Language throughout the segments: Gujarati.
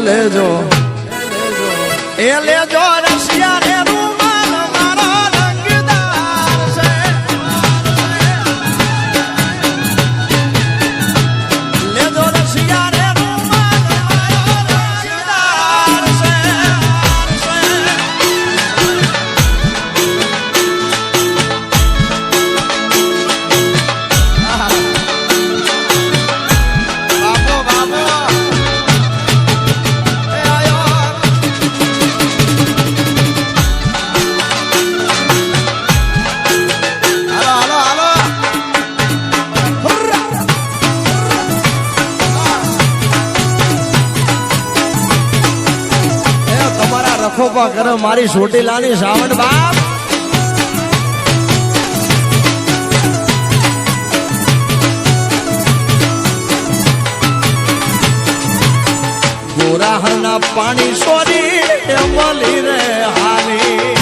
લેજો એ લેજો રસિયા ને રૂમાલ મારો રંગદાર છે લેજો રસિયા ને રૂમાલ મારો રંગદાર છે ખોપા કરો મારી સોટીલાની સાવણ બાપ ગોરાહના પાણી સોરી મળી રે હાલી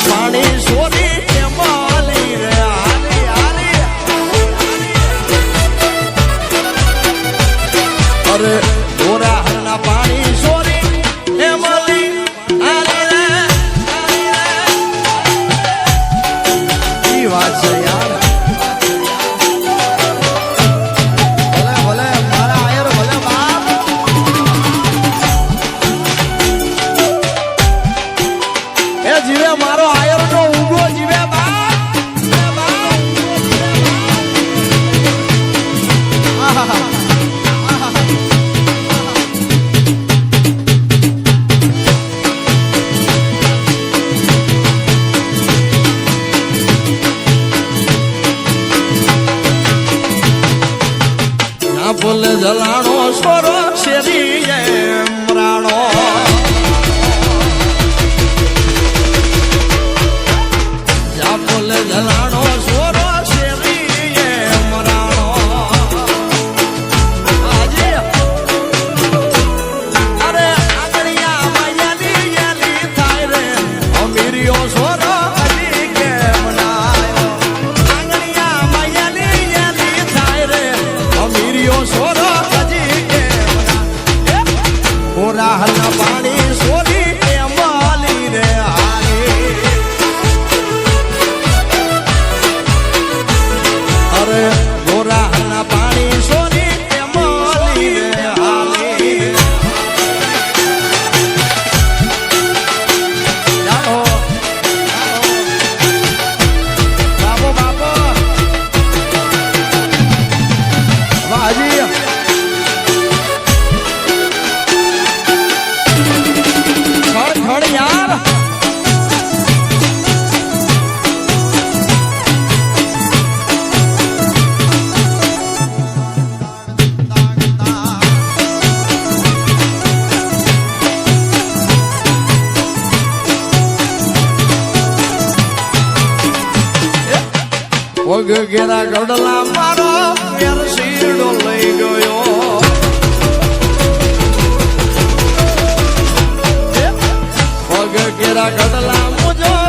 પાણી સોરી માલી રે આલી આલી અરે ગોરા હરના પાણી સોરી એ માલી આલી રે ઈ વાત છે યાર ભલે ભલે મારા આયર ભલે બાપ એ જીવે મારો આયર નો ઉગો જીવે ના બોલે જલાણો સોરો શેરી રાણો જલાણો સોરો શેરી મરાણો આજે અરે આગળિયા યાલી યાલી થાય રે પગ ઘેરા ગડલા મારો ઘેર શીડો લઈ ગયો પગ ઘેરા ગડલા મુજો